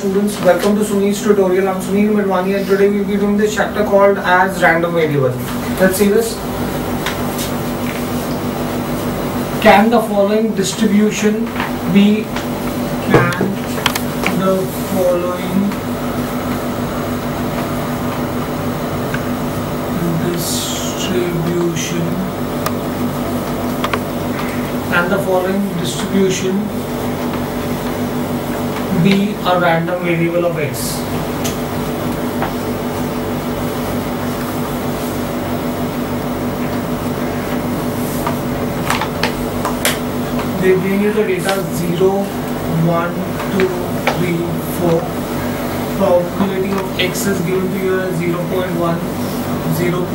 Students, welcome to Sunil's tutorial. I'm Sunil Midwani and today we'll be doing this chapter called as random variable. Let's see this. Can the following distribution be be a random variable of x? They give you the data 0, 1, 2, 3, 4. Probability of x is given to you as 0.1, 0.2,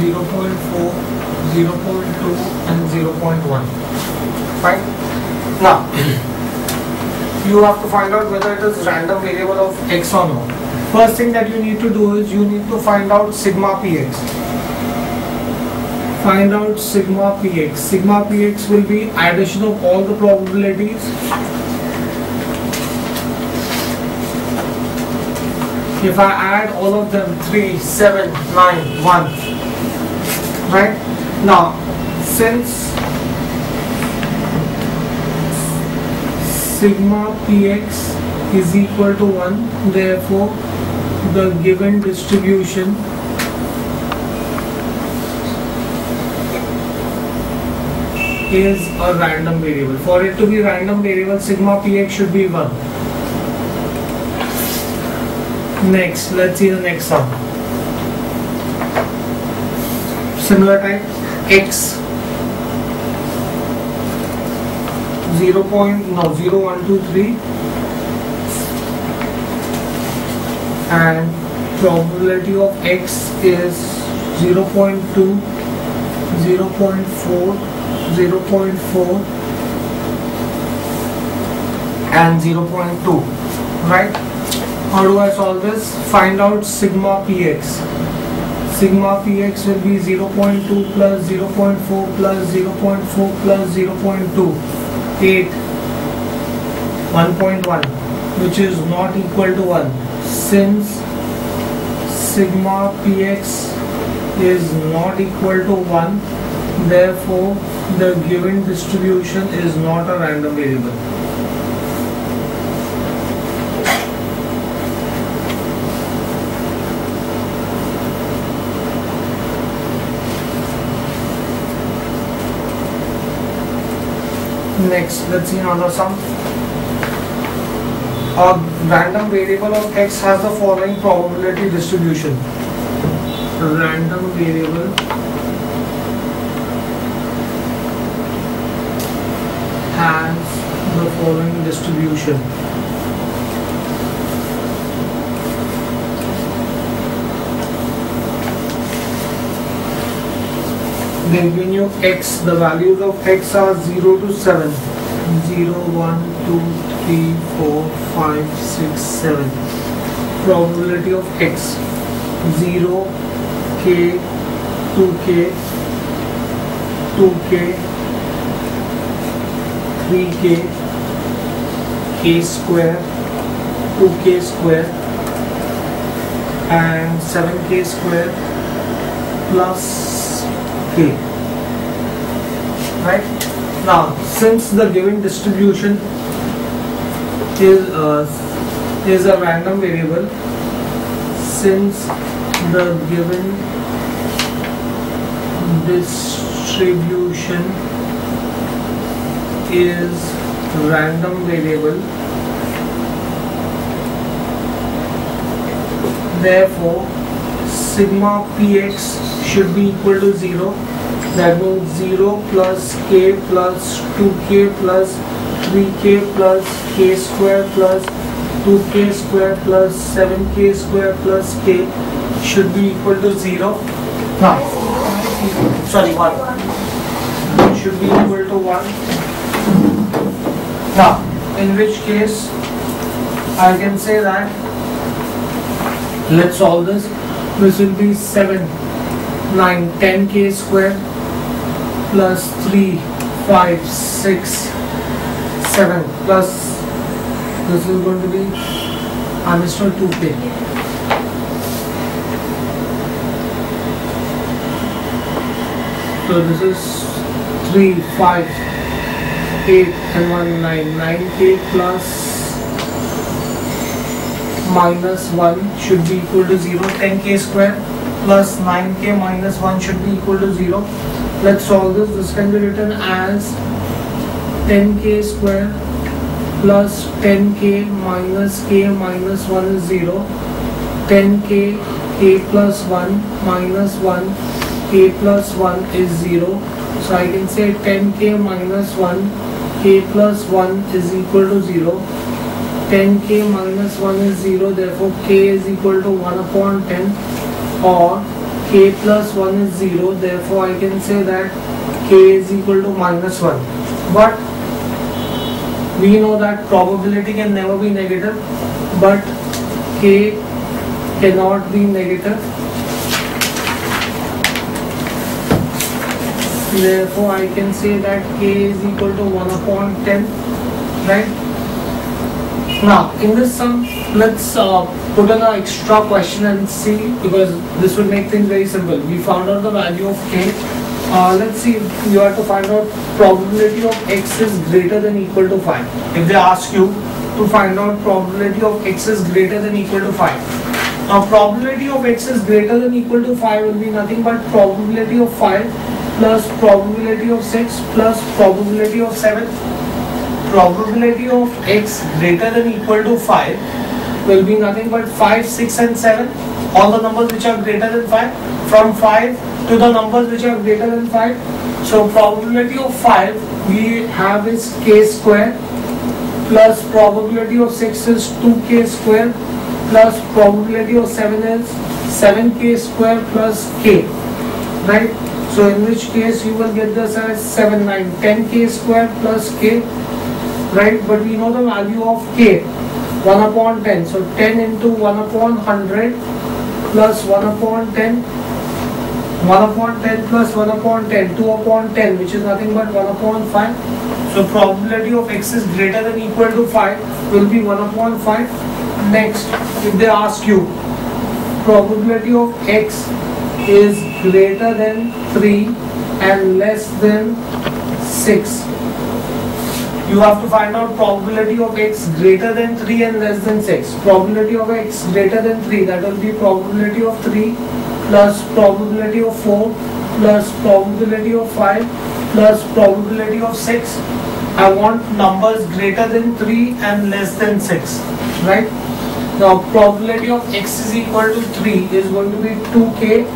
0.4, 0.2 and 0.1. Fine. Now you have to find out whether it is random variable of x or no. First thing that you need to do is you need to find out sigma px. Find out sigma px. Sigma px will be addition of all the probabilities. If I add all of them, 3, 7, 9, 1. Right? Now, since sigma px is equal to 1, therefore the given distribution is a random variable. For it to be random variable, sigma px should be 1. Next, let's see the next sum. Similar type, x 0, 1, 2, 3 and probability of x is 0.2, 0.4, 0.4 and 0.2. Right? How do I solve this? Find out sigma px. Sigma px will be 0.2 plus 0.4 plus 0.4 plus 0.2. 8, 1.1, which is not equal to 1. Since sigma px is not equal to 1, therefore the given distribution is not a random variable. Next, let's see another sum. A random variable of x has the following probability distribution. Random variable has the following distribution. They give you x, the values of x are 0 to 7. 0, 1, 2, 3, 4, 5, 6, 7. Probability of x 0, k, 2k, 2k, 3k, k square, 2k square and 7k square plus k. Right? Now, since the given distribution is a random variable, since the given distribution is random variable, therefore sigma px should be equal to 0. That means 0 plus k plus 2k plus 3k plus k square plus 2k square plus 7k square plus k should be equal to 0. No. Sorry, 1. Should be equal to 1. Now, in which case I can say that, let's solve this. This will be 7, 9, 10k square plus 3, 5, 6, 7 plus this is going to be answer 2k. So this is 3, 5, 8 and 1, 9. 9k plus minus 1 should be equal to 0. 10k square plus 9k minus 1 should be equal to 0. Let's solve this. This can be written as 10k square plus 10k minus k minus 1 is 0. 10k, k plus 1 minus 1, k plus 1 is 0. So I can say 10k minus 1, k plus 1 is equal to 0. 10k minus 1 is 0, therefore k is equal to 1 upon 10, or k plus 1 is 0, therefore I can say that k is equal to minus 1. But we know that probability can never be negative, but k cannot be negative. Therefore I can say that k is equal to 1 upon 10, right? Now in this sum, let's put in an extra question and see, because this will make things very simple. We found out the value of k. Let's see, you have to find out probability of x is greater than equal to 5. If they ask you to find out probability of x is greater than equal to 5. Now probability of x is greater than equal to 5 will be nothing but probability of 5 plus probability of 6 plus probability of 7. Probability of x greater than equal to 5 will be nothing but 5, 6 and 7. All the numbers which are greater than 5. From 5 to the numbers which are greater than 5. So probability of 5 we have is k square plus probability of 6 is 2k square plus probability of 7 is 7k square plus k, right? So in which case you will get this as 7, 9, 10k square plus k, right? But we know the value of k, 1 upon 10. So 10 into 1 upon 100 plus 1 upon 10, 1 upon 10 plus 1 upon 10, 2 upon 10, which is nothing but 1 upon 5. So probability of x is greater than equal to 5 will be 1 upon 5. Next, if they ask you probability of x is greater than 3 and less than 6, you have to find out probability of x greater than 3 and less than 6. Probability of x greater than 3, that will be probability of 3 plus probability of 4 plus probability of 5 plus probability of 6. I want numbers greater than 3 and less than 6, right? Now probability of x is equal to 3 is going to be 2k,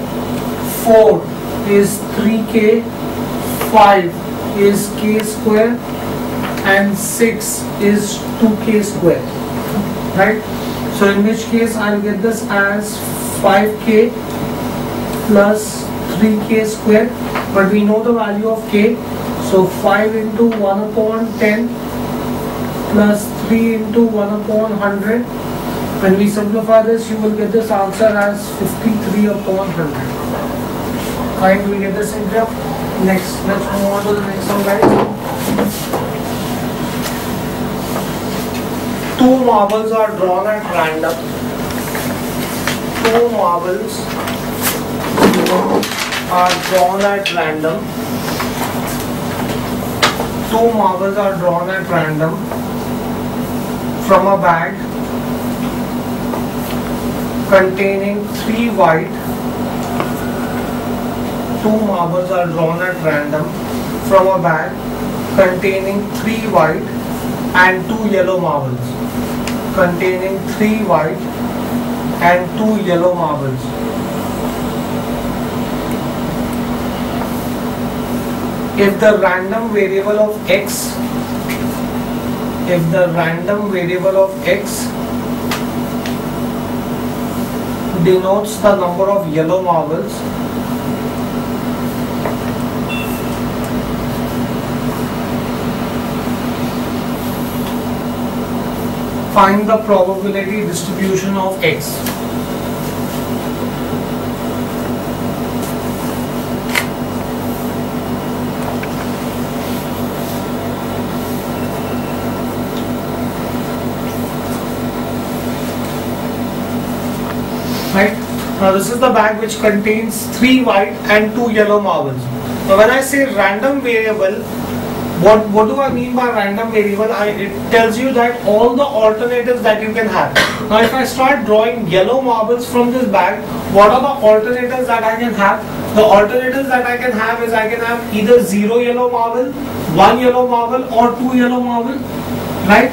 4 is 3k, 5 is k square and 6 is 2k square, right? So in which case I'll get this as 5k plus 3k square, but we know the value of k, so 5 into 1 upon 10 plus 3 into 1 upon 100. When we simplify this, you will get this answer as 53 upon 100. Fine, do we get this in here? Next, let's move on to the next one, guys. 2 marbles are drawn at random. 2 marbles are drawn at random. 2 marbles are drawn at random from a bag containing 3 white. 2 marbles are drawn at random from a bag containing 3 white and 2 yellow marbles. Containing 3 white and 2 yellow marbles. If the random variable of x, denotes the number of yellow marbles, find the probability distribution of x. right? Now this is the bag which contains 3 white and 2 yellow marbles. Now when I say random variable, what do I mean by random variable? It tells you that all the alternatives that you can have. Now if I start drawing yellow marbles from this bag, what are the alternatives that I can have? The alternatives that I can have is I can have either 0 yellow marble, 1 yellow marble or 2 yellow marble, right?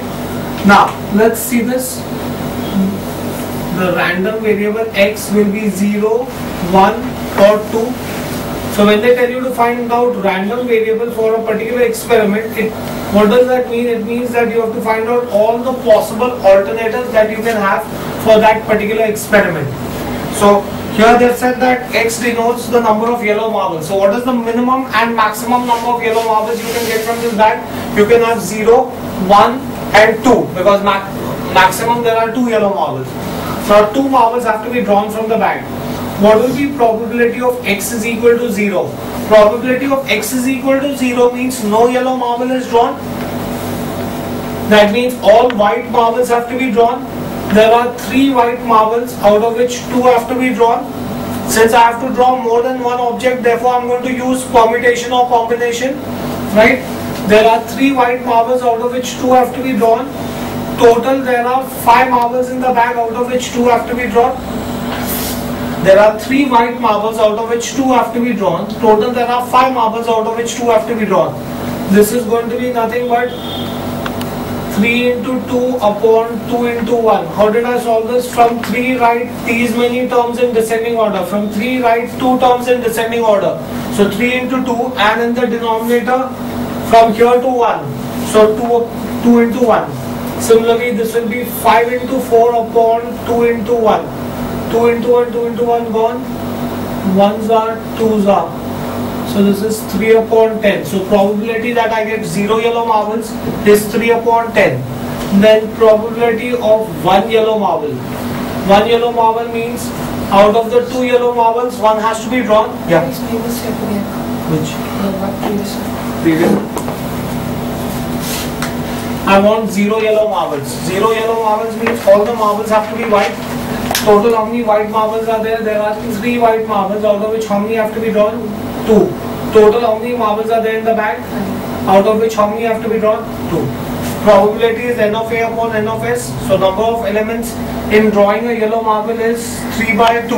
Now let's see this. The random variable x will be 0, 1 or 2. So when they tell you to find out random variable for a particular experiment, what does that mean? It means that you have to find out all the possible alternatives that you can have for that particular experiment. So here they have said that x denotes the number of yellow marbles. So what is the minimum and maximum number of yellow marbles you can get from this bag? You can have 0, 1 and 2 because maximum there are 2 yellow marbles. So 2 marbles have to be drawn from the bag. What will be probability of x is equal to 0? Probability of x is equal to 0 means no yellow marble is drawn. That means all white marbles have to be drawn. There are 3 white marbles out of which 2 have to be drawn. Since I have to draw more than one object, therefore I am going to use permutation or combination, right? There are 3 white marbles out of which 2 have to be drawn. Total there are 5 marbles in the bag out of which 2 have to be drawn. There are 3 white marbles out of which 2 have to be drawn. Total there are 5 marbles out of which 2 have to be drawn. This is going to be nothing but 3 into 2 upon 2 into 1. How did I solve this? From 3 write these many terms in descending order. From 3 write 2 terms in descending order. So 3 into 2 and in the denominator from here to 1. So 2 into 1. Similarly this will be 5 into 4 upon 2 into 1. 2 into 1, 2 into 1 gone, 1s are, 2s are. So this is 3 upon 10. So probability that I get 0 yellow marbles is 3 upon 10. Then probability of 1 yellow marble. 1 yellow marble means out of the 2 yellow marbles, 1 has to be drawn. Yeah. Which? Previous. I want 0 yellow marbles. 0 yellow marbles means all the marbles have to be white. Total how many white marbles are there? There are 3 white marbles out of which how many have to be drawn? 2. Total how many marbles are there in the bag? Out of which how many have to be drawn? 2. Probability is n of a upon n of s. So number of elements in drawing a yellow marble is 3 by 2.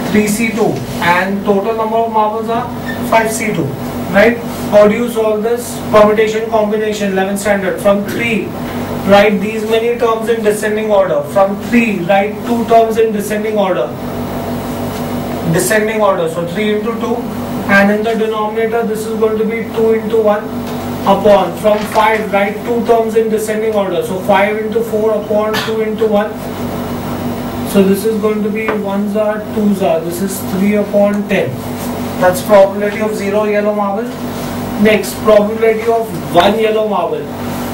3c2 and total number of marbles are 5c2. Right? How do you solve this? Permutation combination 11th standard. From 3 write these many terms in descending order. From 3 write 2 terms in descending order. Descending order. So 3 into 2 and in the denominator this is going to be 2 into 1 upon. From 5 write 2 terms in descending order. So 5 into 4 upon 2 into 1. So this is going to be 1s are, 2s are. This is 3 upon 10. That's probability of 0 yellow marble. Next, probability of 1 yellow marble.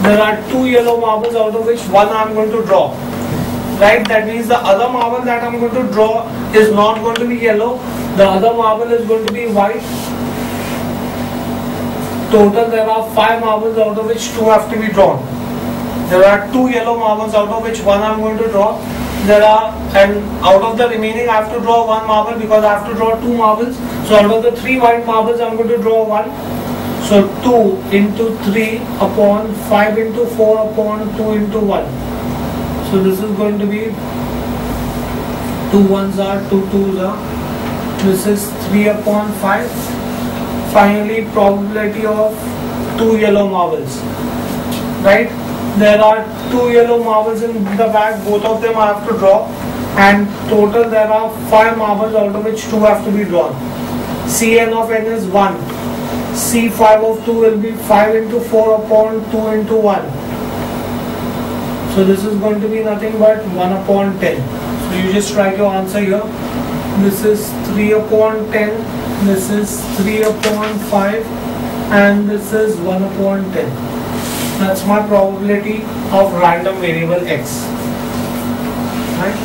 There are 2 yellow marbles out of which 1 I am going to draw. Right? That means the other marble that I am going to draw is not going to be yellow. The other marble is going to be white. Total there are 5 marbles out of which 2 have to be drawn. There are 2 yellow marbles out of which 1 I am going to draw. And out of the remaining I have to draw 1 marble because I have to draw 2 marbles. So out of the 3 white marbles I am going to draw 1. So 2 into 3 upon 5 into 4 upon 2 into 1. So this is going to be 2 1s are, 2 2s are. This is 3 upon 5. Finally probability of 2 yellow marbles. Right? There are 2 yellow marbles in the bag, both of them I have to draw, and total there are 5 marbles out of which 2 have to be drawn. Cn of n is 1. C5 of 2 will be 5 into 4 upon 2 into 1. So this is going to be nothing but 1 upon 10. So you just write your answer here. This is 3 upon 10, this is 3 upon 5, and this is 1 upon 10. That's my probability of random variable x. Right?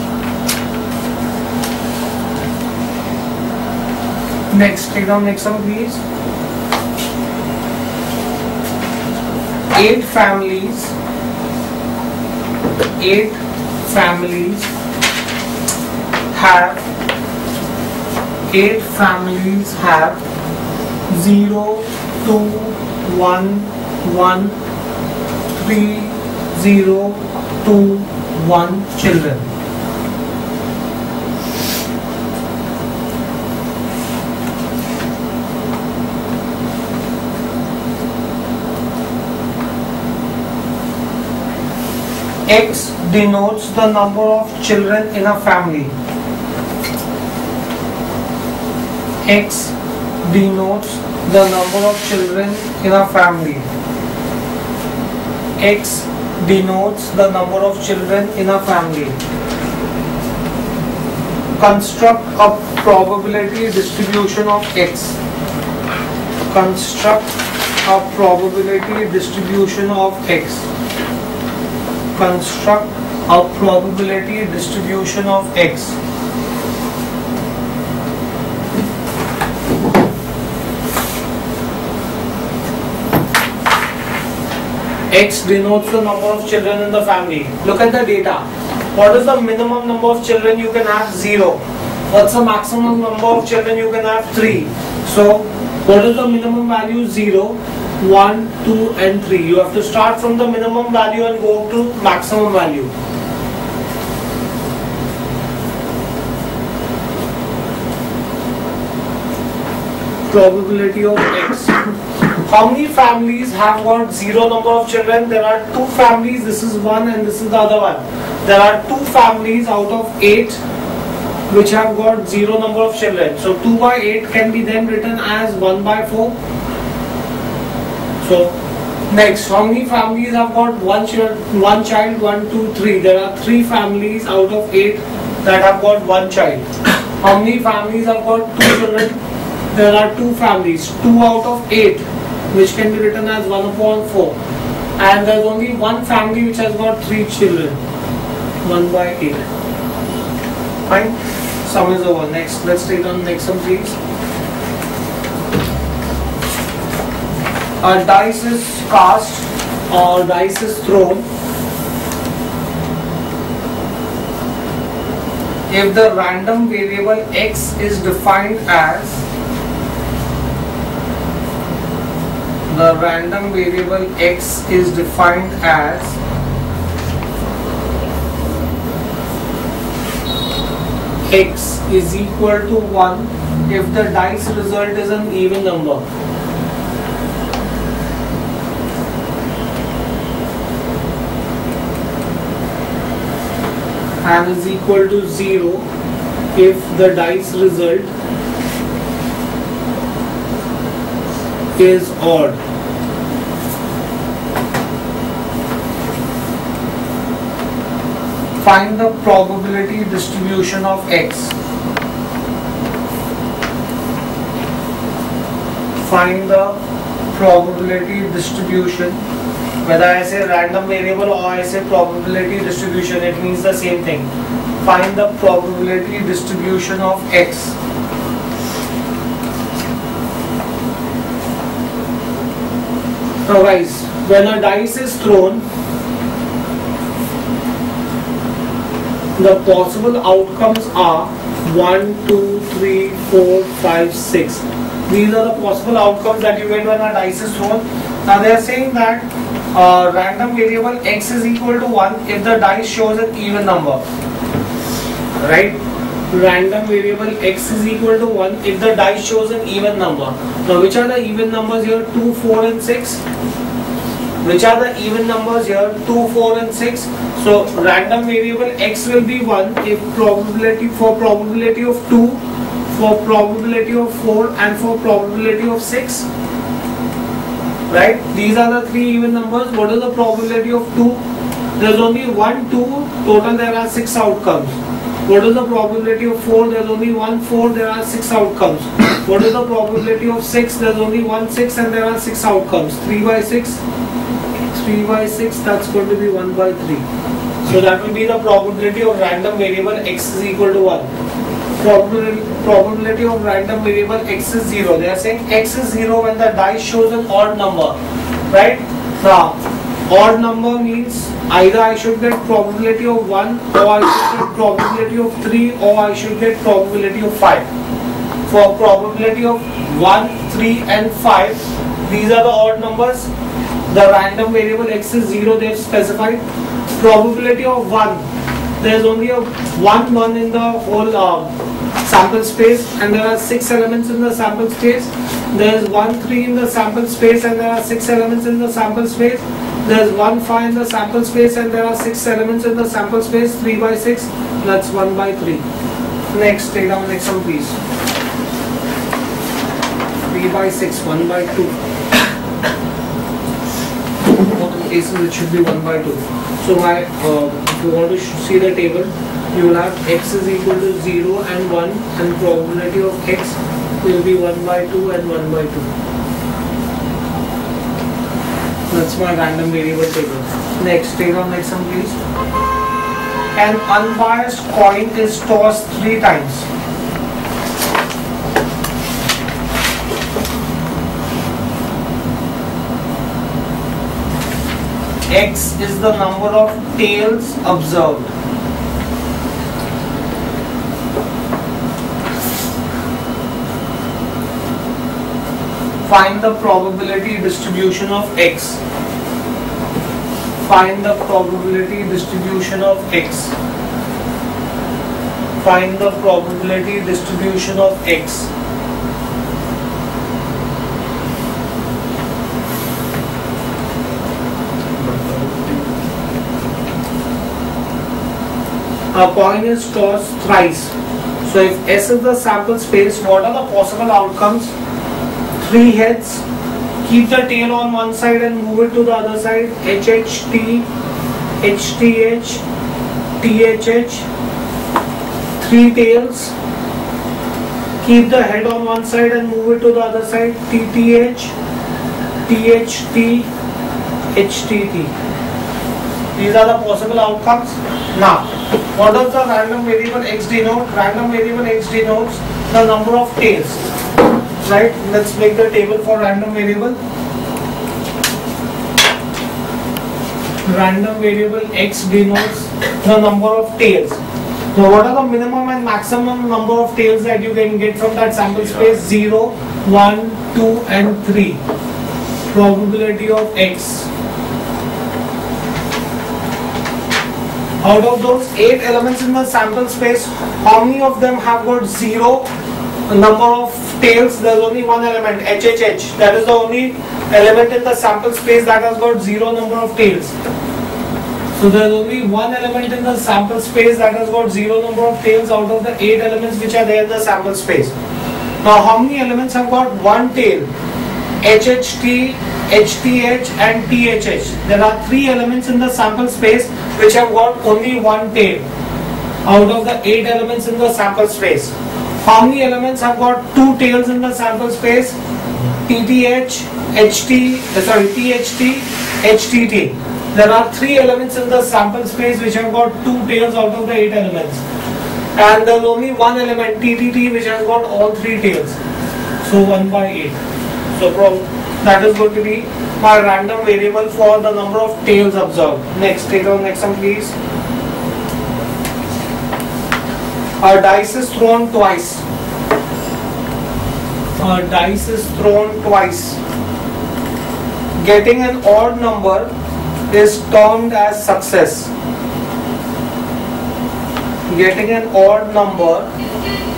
Next, take down next one please. 8 families have 8 families have 0, 2, 1, 1, 3, 0, 2, 1 children. X denotes the number of children in a family. X denotes the number of children in a family. X denotes the number of children in a family. Construct a probability distribution of X. Construct a probability distribution of X. Construct a probability distribution of X. X denotes the number of children in the family. Look at the data. What is the minimum number of children you can have? 0. What's the maximum number of children you can have? 3. So, what is the minimum value? 0. 1, 2 and 3. You have to start from the minimum value and go up to maximum value. Probability of X. How many families have got 0 number of children? There are 2 families. This is one and this is the other one. There are 2 families out of 8 which have got 0 number of children. So 2 by 8 can be then written as 1 by 4. So next, how many families have got one child? 1, 2, 3. There are 3 families out of 8 that have got 1 child. How many families have got 2 children? There are 2 families. 2 out of 8, which can be written as 1 upon 4. And there is only 1 family which has got 3 children. 1 by 8. Fine. Sum is over. Next, let's take on the next one, please. A dice is cast or dice is thrown if the random variable X is defined as X is equal to 1 if the dice result is an even number. And is equal to 0 if the dice result is odd. Find the probability distribution of X. Find the probability distribution. Whether I say random variable or I say probability distribution, it means the same thing. Find the probability distribution of X. Now guys, when a dice is thrown, the possible outcomes are 1, 2, 3, 4, 5, 6. These are the possible outcomes that you get when a dice is thrown. Now they are saying that random variable X is equal to 1 if the dice shows an even number. Right? Random variable X is equal to 1 if the dice shows an even number. Now which are the even numbers here? 2, 4 and 6. Which are the even numbers here? 2, 4 and 6. So random variable X will be 1 if probability of 2, for probability of 4 and for probability of 6. Right? These are the 3 even numbers. What is the probability of 2? There is only 1, 2. Total there are 6 outcomes. What is the probability of 4? There is only 1, 4. There are 6 outcomes. What is the probability of 6? There is only 1, 6 and there are 6 outcomes. 3 by 6. 3 by 6. That's going to be 1 by 3. So that will be the probability of random variable X is equal to 1. Probability of random variable X is 0. They are saying X is 0 when the dice shows an odd number. Right? Now, Odd number means either I should get probability of 1, or I should get probability of 3, or I should get probability of 5. For probability of 1, 3 and 5, these are the odd numbers. The random variable x is 0, they have specified. Probability of 1, there is only a 1 in the whole sample space, and there are 6 elements in the sample space. There is 1, 3 in the sample space, and there are 6 elements in the sample space. There is 1, 5 in the sample space, and there are 6 elements in the sample space. 3 by 6, that's 1 by 3. Next, take down next one please. 3 by 6, 1 by 2. Both the cases it should be 1 by 2. So if you want to see the table, you will have x is equal to 0 and 1, and probability of x will be 1 by 2 and 1 by 2. That's my random variable table. Next, take on next one please. An unbiased coin is tossed 3 times. X is the number of tails observed. Find the probability distribution of x. Find the probability distribution of x. Find the probability distribution of x. A coin is tossed thrice. So if S is the sample space, what are the possible outcomes? 3 heads, keep the tail on one side and move it to the other side. HHT, HTH, THH. 3 tails, keep the head on one side and move it to the other side. TTH, THT, HTT. These are the possible outcomes. Now, what does the random variable x denote? Random variable x denotes the number of tails. Right? Let's make the table for random variable. Random variable x denotes the number of tails. So what are the minimum and maximum number of tails that you can get from that sample space? 0, 1, 2 and 3. Probability of x. Out of those 8 elements in the sample space, how many of them have got 0 number of tails? There is only one element, HHH. That is the only element in the sample space that has got 0 number of tails. So there is only one element in the sample space that has got 0 number of tails out of the 8 elements which are there in the sample space. Now how many elements have got 1 tail? HHT, HTH and THH. There are 3 elements in the sample space which have got only 1 tail out of the 8 elements in the sample space. How many elements have got 2 tails in the sample space? TTH, THT, HTT. There are 3 elements in the sample space which have got 2 tails out of the 8 elements. And there is only one element, TTT, which has got all 3 tails. So 1 by 8. So that is going to be my random variable for the number of tails observed. Next, take on next one please. A dice is thrown twice. A dice is thrown twice. Getting an odd number is termed as success. Getting an odd number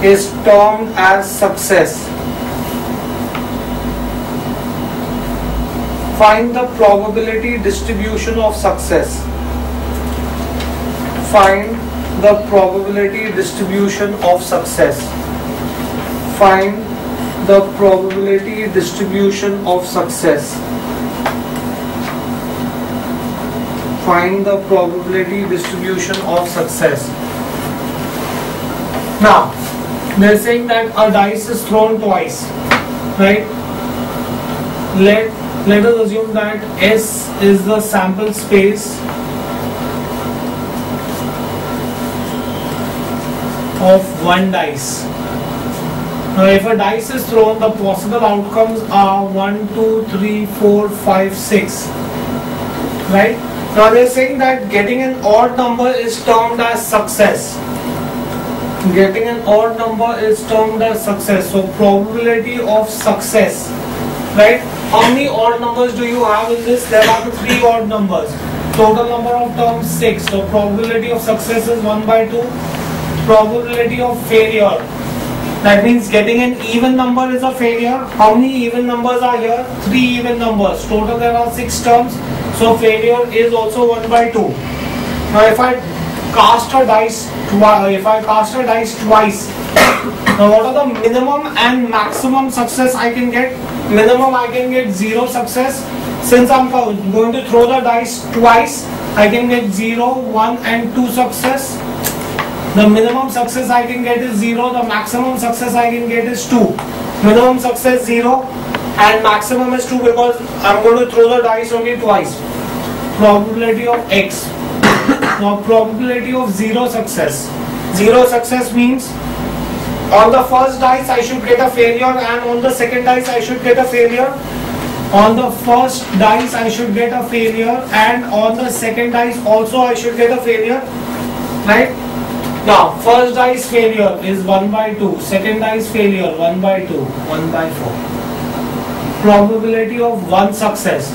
is termed as success. Find the probability distribution of success. Find the probability distribution of success. Find the probability distribution of success. Find the probability distribution of success. Now, they are saying that a dice is thrown twice, right? Let us assume that S is the sample space of one dice. Now if a dice is thrown, the possible outcomes are 1, 2, 3, 4, 5, 6. right? Now they're saying that getting an odd number is termed as success. Getting an odd number is termed as success. So probability of success, right? How many odd numbers do you have in this? There are 3 odd numbers. Total number of terms 6. So probability of success is 1 by 2. Probability of failure, that means getting an even number is a failure. How many even numbers are here? 3 even numbers. Total there are 6 terms. So failure is also 1 by 2. Now if I cast a dice twice, now what are the minimum and maximum success I can get? Minimum I can get 0 success. Since I'm going to throw the dice twice, I can get 0, 1 and 2 success. The minimum success I can get is 0, the maximum success I can get is 2. Minimum success 0 and maximum is 2 because I'm going to throw the dice only twice. Probability of X. Now probability of 0 success. 0 success means on the first dice I should get a failure and on the second dice I should get a failure. On the first dice I should get a failure and on the second dice also I should get a failure. Right? Now first dice failure is 1 by 2. Second dice failure 1 by 2. 1 by 4. Probability of 1 success.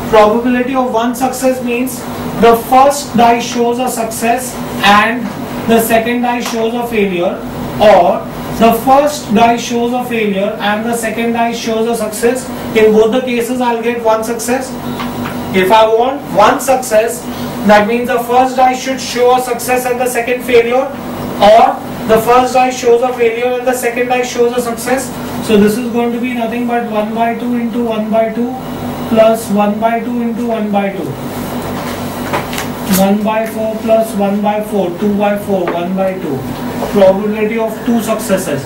Probability of 1 success means the first dice shows a success and the second dice shows a failure, or the first dice shows a failure and the second dice shows a success. In both the cases I'll get 1 success. If I want 1 success, that means the first dice should show a success and the second failure, or the first dice shows a failure and the second dice shows a success. So this is going to be nothing but 1 by 2 into 1 by 2 plus 1 by 2 into 1 by 2. 1 by 4 plus 1 by 4, 2 by 4, 1 by 2. Probability of 2 successes.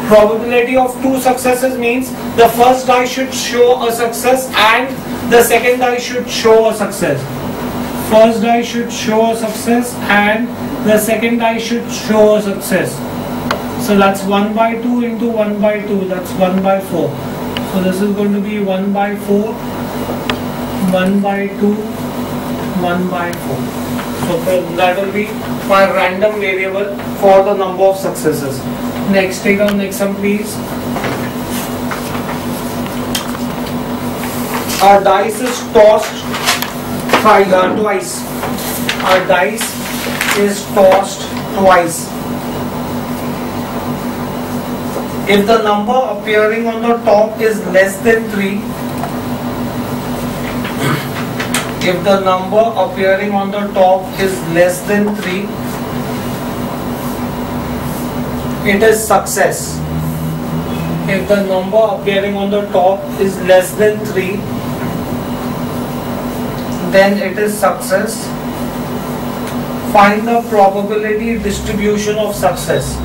Probability of 2 successes means the first die should show a success and the second die should show a success. First die should show a success and the second die should show a success. So that's 1 by 2 into 1 by 2, that's 1 by 4. So this is going to be 1 by 4, 1 by 2, 1 by 4. So that will be my random variable for the number of successes. Next, take our next one please. Our dice is tossed twice. Our dice is tossed twice. If the number appearing on the top is less than 3, if the number appearing on the top is less than 3, it is success. If the number appearing on the top is less than 3, then it is success. Find the probability distribution of success.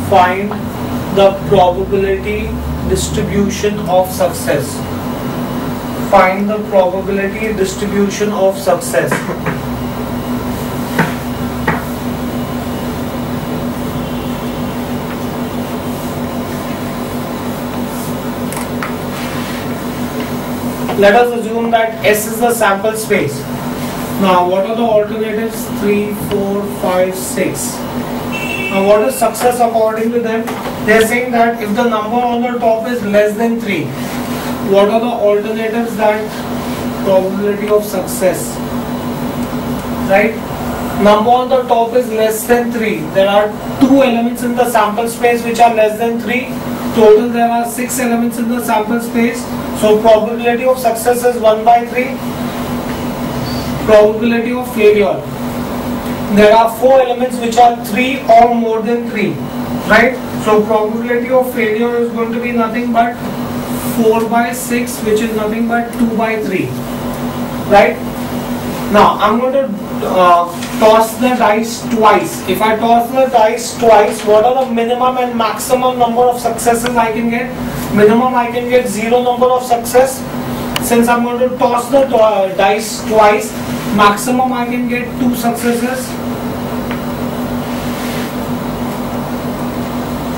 Find the probability distribution of success. Find the probability distribution of success. Let us assume that S is the sample space. Now what are the alternatives? 3, 4, 5, 6. Now what is success according to them? They are saying that if the number on the top is less than 3, what are the alternatives? That probability of success, right? Number on the top is less than 3. There are 2 elements in the sample space which are less than 3. Total there are 6 elements in the sample space. So probability of success is 1 by 3. Probability of failure. There are 4 elements which are 3 or more than 3. Right? So probability of failure is going to be nothing but 4 by 6, which is nothing but 2 by 3. Right? Now I'm going to toss the dice twice. If I toss the dice twice, what are the minimum and maximum number of successes I can get? Minimum I can get 0 number of success. Since I'm going to toss the dice twice, maximum I can get 2 successes.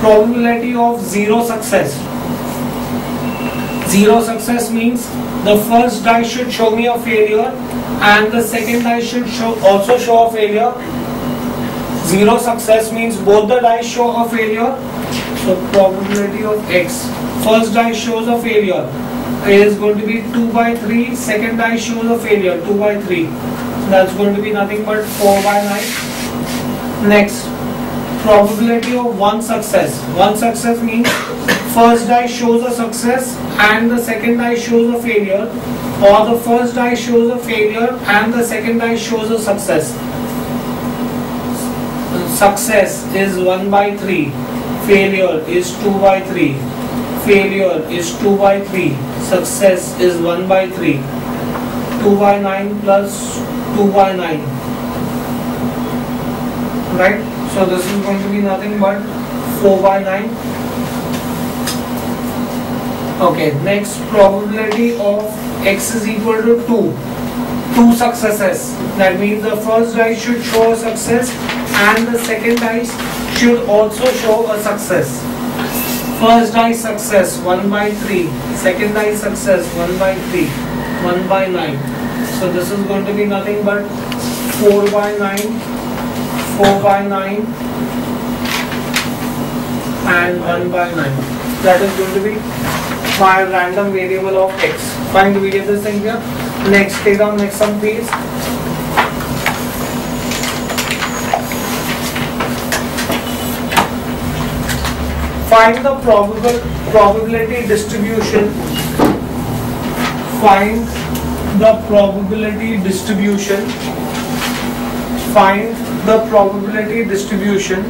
Probability of 0 success. Zero success means the first die should show me a failure and the second die should also show a failure. Zero success means both the dice show a failure. So probability of X, first die shows a failure, is going to be 2 by 3. Second die shows a failure, 2 by 3. So that's going to be nothing but 4 by 9. Next, probability of one success. One success means first die shows a success and the second die shows a failure, or the first die shows a failure and the second die shows a success. Success is 1 by 3, failure is 2 by 3, failure is 2 by 3, success is 1 by 3, 2 by 9 plus 2 by 9, right? So this is going to be nothing but 4 by 9. Okay, next, probability of X is equal to 2. 2 successes. That means the first die should show a success and the second die should also show a success. First die success 1 by 3, second die success 1 by 3, 1 by 9. So this is going to be nothing but 4 by 9, 4 by 9 and 1 by 9. That is going to be my random variable of X. Fine, do we get this thing here? Next, take down next sum please. Find the probability distribution. Find the probability distribution. Find the probability distribution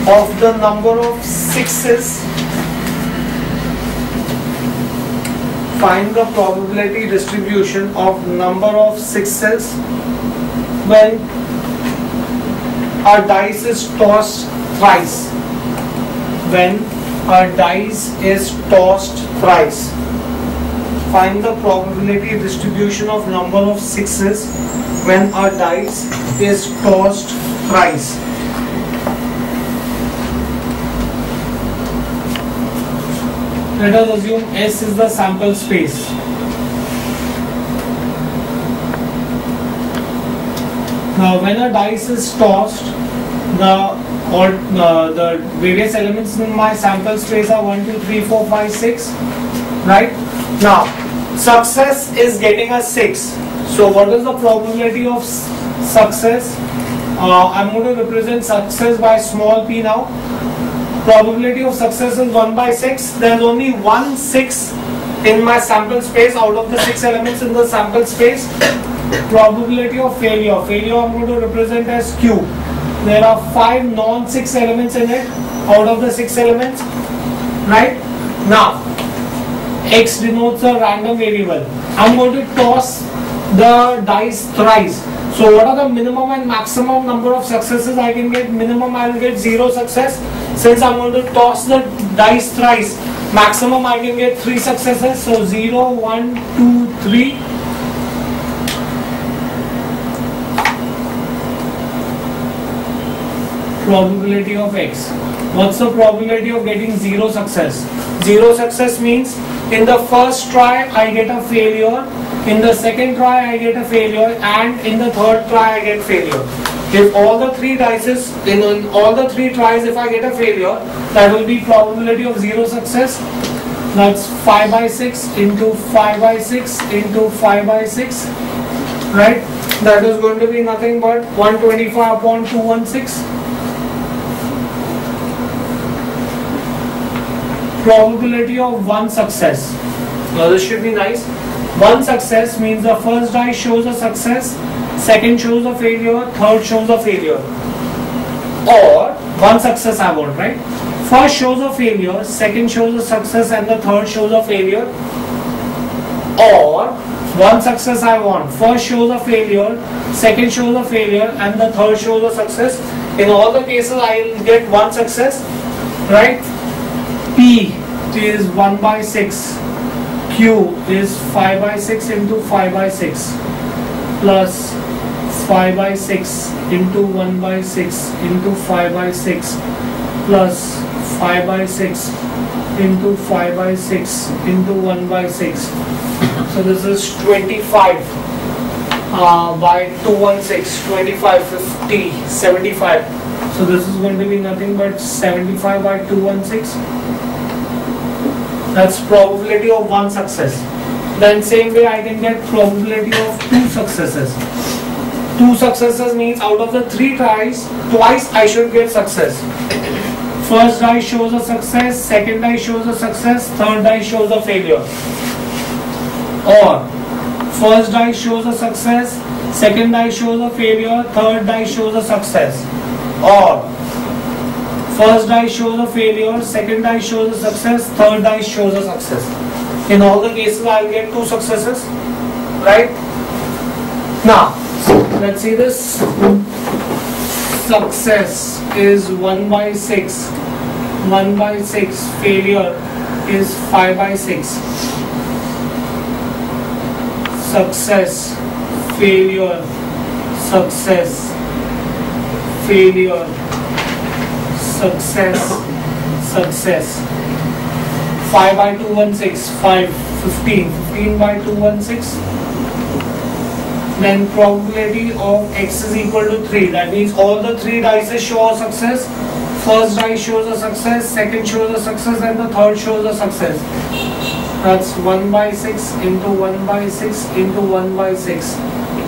of the number of sixes. Find the probability distribution of number of sixes when a dice is tossed thrice. When a dice is tossed thrice. Find the probability distribution of number of sixes when a dice is tossed thrice. Let us assume S is the sample space. Now when a dice is tossed, the various elements in my sample space are 1, 2, 3, 4, 5, 6. Right? Now, success is getting a 6. So what is the probability of success? I'm going to represent success by small p now. Probability of success is 1 by 6. There is only 1 6 in my sample space out of the 6 elements in the sample space. Probability of failure. Failure I'm going to represent as Q. There are 5 non-6 elements in it out of the 6 elements. Right? Now, X denotes a random variable. I'm going to toss the dice thrice. So what are the minimum and maximum number of successes I can get? Minimum I will get 0 success. Since I'm going to toss the dice thrice, maximum I can get 3 successes. So 0, 1, 2, 3. Probability of X. What's the probability of getting 0 success? 0 success means in the first try I get a failure, in the second try I get a failure, and in the third try I get failure. If all the 3 dices, in all the 3 tries if I get a failure, that will be probability of 0 success. That's 5 by 6 into 5 by 6 into 5 by 6. Right? That is going to be nothing but 125 upon 216. Probability of 1 success. Now this should be nice. 1 success means the first die shows a success, second shows a failure, third shows a failure. Or 1 success I want, right? First shows a failure, second shows a success, and the third shows a failure. Or 1 success I want. First shows a failure, second shows a failure, and the third shows a success. In all the cases I will get 1 success, right? P is 1 by 6. Q is 5 by 6 into 5 by 6 plus 5 by 6 into 1 by 6 into 5 by 6 plus 5 by 6 into 5 by 6 into 1 by 6. So this is 25 by 216, 25, 50, 75. So this is going to be nothing but 75 by 216. That's probability of one success. Then same way I can get probability of two successes. Two successes means out of the 3 tries, twice I should get success. First die shows a success, second die shows a success, third die shows a failure. Or first die shows a success, second die shows a failure, third die shows a success. Or first die shows a failure, second die shows a success, third die shows a success. In all the cases I will get 2 successes, right? Now let's see this. Success is 1 by 6. 1 by 6. Failure is 5 by 6. Success, failure, success, failure, success, success. 5 by 216, 5, 15, 15 by 216. Then probability of x is equal to 3. That means all the 3 dice show a success. First die shows a success, second shows a success, and the third shows a success. That's 1 by 6 into 1 by 6 into 1 by 6.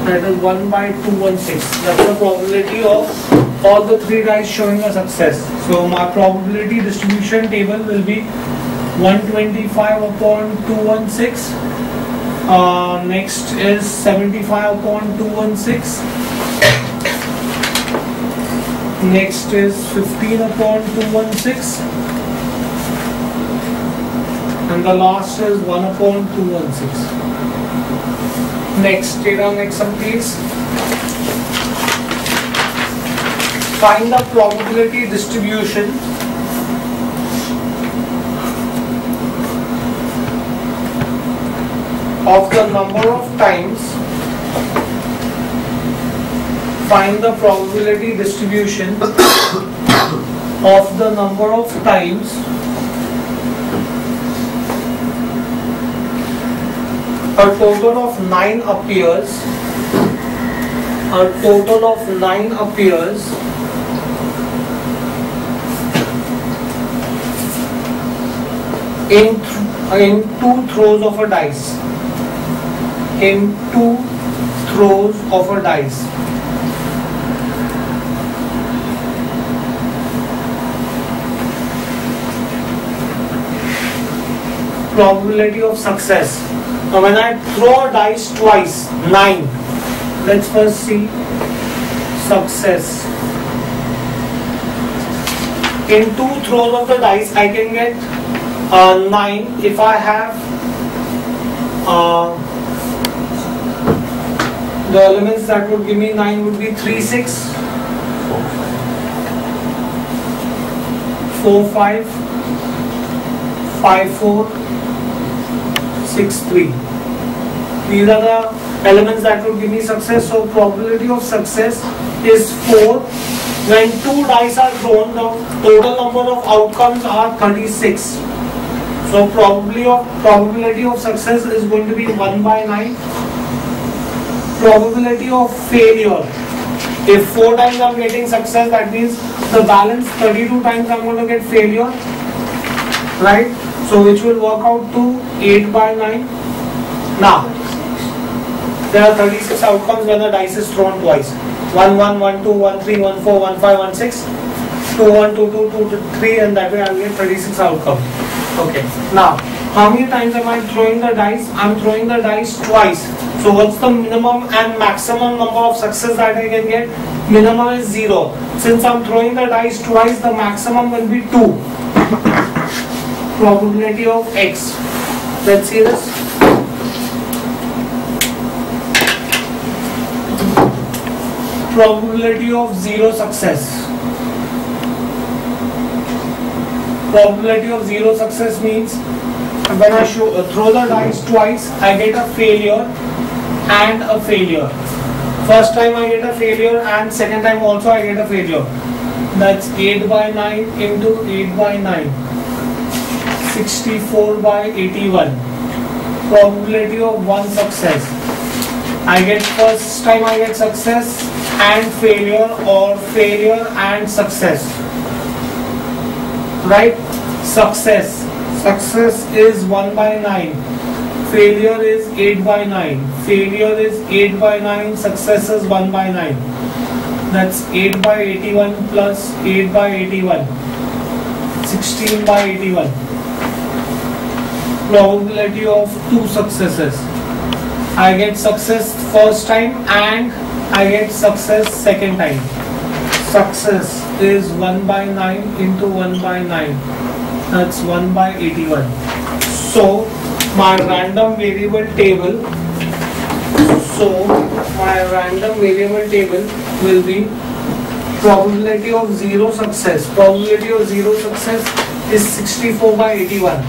That is 1 by 216. That's the probability of all the 3 dice showing a success. So my probability distribution table will be 125 upon 216. Next is 75 upon 216. Next is 15 upon 216. And the last is 1 upon 216. Next, take our next sum please. Find the probability distribution of the number of times. Find the probability distribution of the number of times a total of 9 appears. A total of 9 appears in 2 throws of a dice. In 2 throws of a dice. Probability of success. Now when I throw a dice twice, 9. Let's first see success. In 2 throws of the dice, I can get 9 if I have the elements that would give me 9 would be 3, 6, 4, 5, 5, 4, 6, 3. These are the elements that would give me success. So probability of success is 4. When 2 dice are thrown, the total number of outcomes are 36. So probability of success is going to be 1 by 9. Probability of failure. If 4 times I am getting success, that means the balance 32 times I am going to get failure. Right? So which will work out to 8 by 9. Now, there are 36 outcomes when the dice is thrown twice. 1, 1, 1, 2, 1, 3, 1, 4, 1, 5, 1, 6, 2, 1, 2, 2, 2, 3, and that way I will get 36 outcomes. Okay. Now, how many times am I throwing the dice? I am throwing the dice twice. So what's the minimum and maximum number of success that I can get? Minimum is 0. Since I am throwing the dice twice, the maximum will be 2. Probability of x. Let's see this. Probability of 0 success. Probability of 0 success means when I throw the dice twice, I get a failure and a failure. First time I get a failure and second time also I get a failure. That's 8 by 9 into 8 by 9. 64 by 81. Probability of one success. I get first time I get success and failure, or failure and success. Right? Success. Success is 1 by 9. Failure is 8 by 9. Failure is 8 by 9. Success is 1 by 9. That's 8 by 81 plus 8 by 81. 16 by 81. Probability of two successes. I get success first time and I get success second time. Success is 1 by 9 into 1 by 9. That's 1 by 81. So my random variable table will be probability of zero success. Probability of zero success is 64 by 81.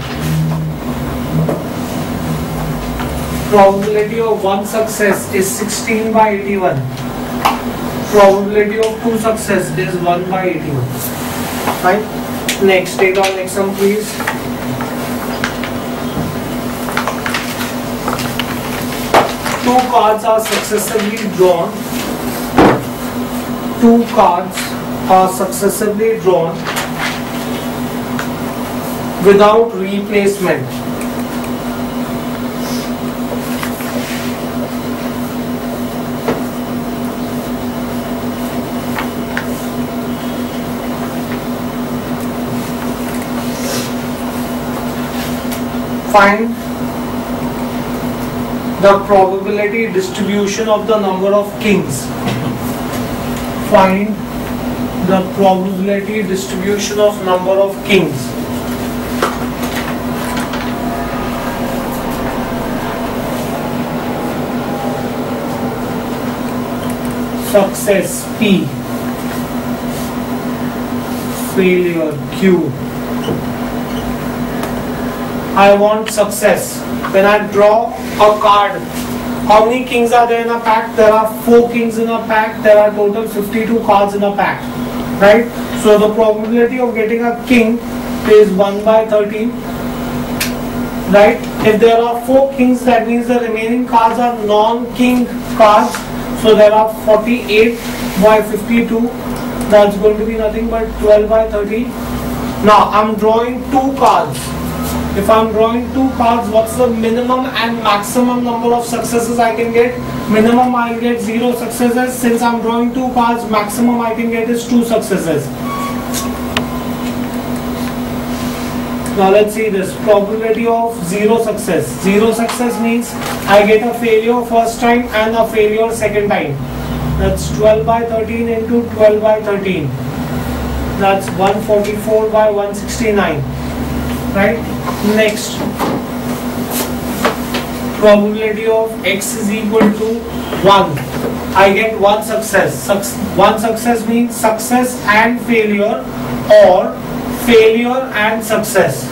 Probability of one success is 16 by 81. Probability of two success is 1 by 81. Fine. Next, take on next one, please. Two cards are successively drawn. Two cards are successively drawn without replacement. Find the probability distribution of the number of kings. Find the probability distribution of number of kings. Success P, failure Q. I want success. When I draw a card, how many kings are there in a pack? There are 4 kings in a pack. There are total 52 cards in a pack. Right? So the probability of getting a king is 1 by 13. Right? If there are 4 kings, that means the remaining cards are non-king cards. So there are 48 by 52. That's going to be nothing but 12 by 13. Now I'm drawing 2 cards. If I'm drawing 2 cards, what's the minimum and maximum number of successes I can get? Minimum I'll get 0 successes. Since I'm drawing 2 cards, maximum I can get is 2 successes. Now let's see this. Probability of 0 success. 0 success means I get a failure first time and a failure second time. That's 12 by 13 into 12 by 13. That's 144 by 169. Right? Next, probability of x is equal to 1. I get 1 success. 1 success means success and failure, or failure and success.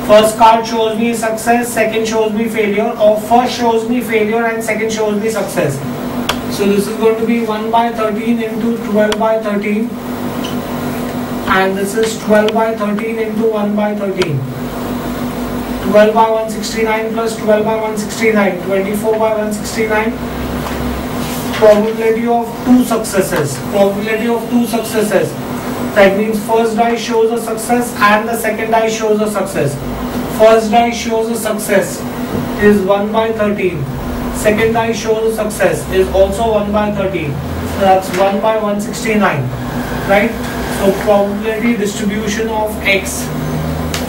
First card shows me success, second shows me failure, or first shows me failure and second shows me success. So this is going to be 1 by 13 into 12 by 13. And this is 12 by 13 into 1 by 13. 12 by 169 plus 12 by 169, 24 by 169. Probability of 2 successes. Probability of 2 successes. That means first die shows a success and the second die shows a success. First die shows a success is 1 by 13. Second die shows a success is also 1 by 13. That's 1 by 169. Right? So probability distribution of x,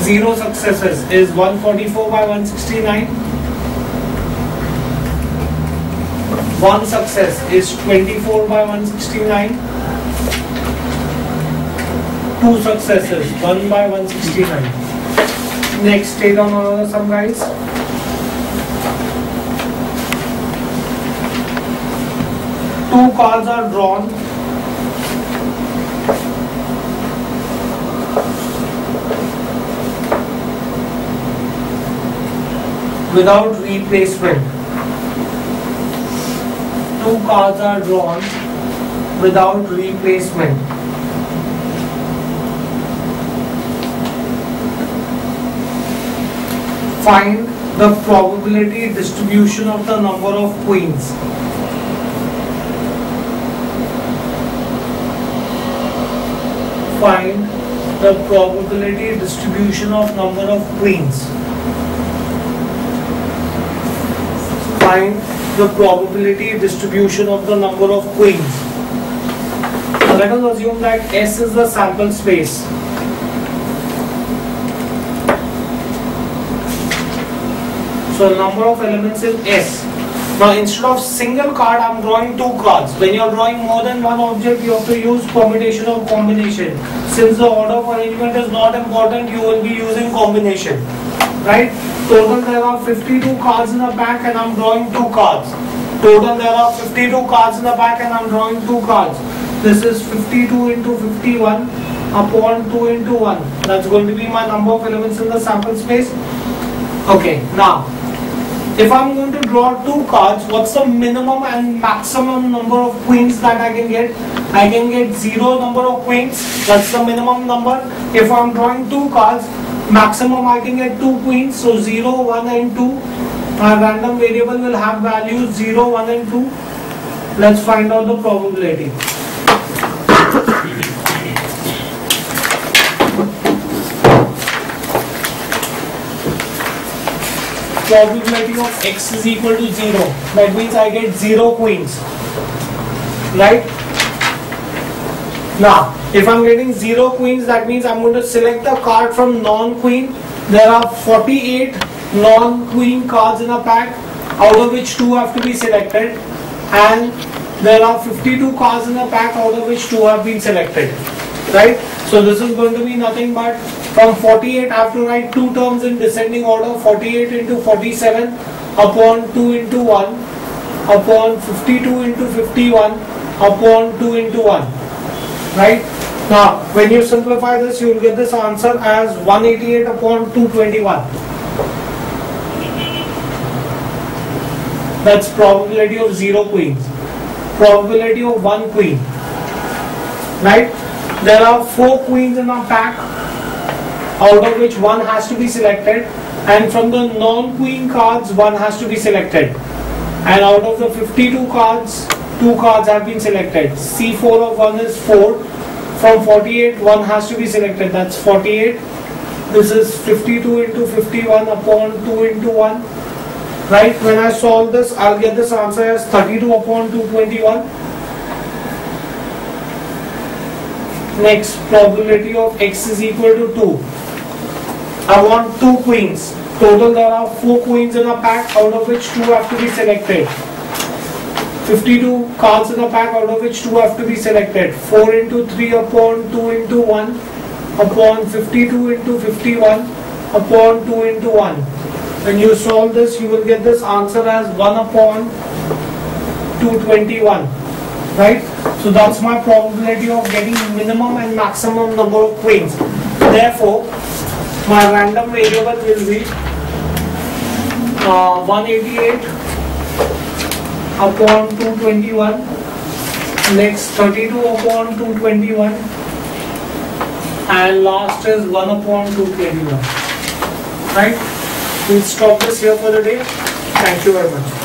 0 successes, is 144 by 169. 1 success is 24 by 169. 2 successes, 1 by 169. Next, take on another sum, guys. Two cards are drawn. Without replacement. 2 cards are drawn without replacement. Find the probability distribution of the number of queens. Find the probability distribution of number of queens. Find the probability distribution of the number of queens. So let us assume that S is the sample space. So number of elements in S. Now instead of single card, I am drawing two cards. When you are drawing more than one object, you have to use permutation or combination. Since the order of arrangement is not important, you will be using combination. Right? Total there are 52 cards in the pack and I am drawing two cards. Total there are 52 cards in the pack and I am drawing two cards. This is 52 into 51 upon 2 into 1. That's going to be my number of elements in the sample space. Okay, now if I'm going to draw two cards, what's the minimum and maximum number of queens that I can get? I can get 0 number of queens. That's the minimum number. If I'm drawing two cards, maximum I can get 2 queens. So 0, 1 and 2. My random variable will have values 0, 1 and 2. Let's find out the probability. Probability of X is equal to 0. That means I get 0 queens. Right? Now, if I'm getting 0 queens, that means I'm going to select a card from non-queen. There are 48 non-queen cards in a pack, out of which 2 have to be selected. And there are 52 cards in a pack, out of which 2 have been selected. Right? So this is going to be nothing but from 48 I have to write two terms in descending order, 48 into 47 upon 2 into 1 upon 52 into 51 upon 2 into 1. Right? Now when you simplify this, you will get this answer as 188 upon 221. That's probability of 0 queens. Probability of 1 queen. Right? There are 4 queens in our pack, out of which 1 has to be selected, and from the non-queen cards 1 has to be selected, and out of the 52 cards 2 cards have been selected. C4 of 1 is 4. From 48 1 has to be selected, that's 48. This is 52 into 51 upon 2 into 1. Right? When I solve this, I'll get this answer as 32 upon 221. Next, probability of X is equal to 2. I want 2 queens. Total there are 4 queens in a pack, out of which 2 have to be selected. 52 cards in a pack, out of which 2 have to be selected. 4 into 3 upon 2 into 1 upon 52 into 51 upon 2 into 1. When you solve this, you will get this answer as 1 upon 221. Right? So that's my probability of getting minimum and maximum number of queens. Therefore, my random variable will be 188 upon 221. Next 32 upon 221. And last is 1 upon 221. Right? We'll stop this here for the day. Thank you very much.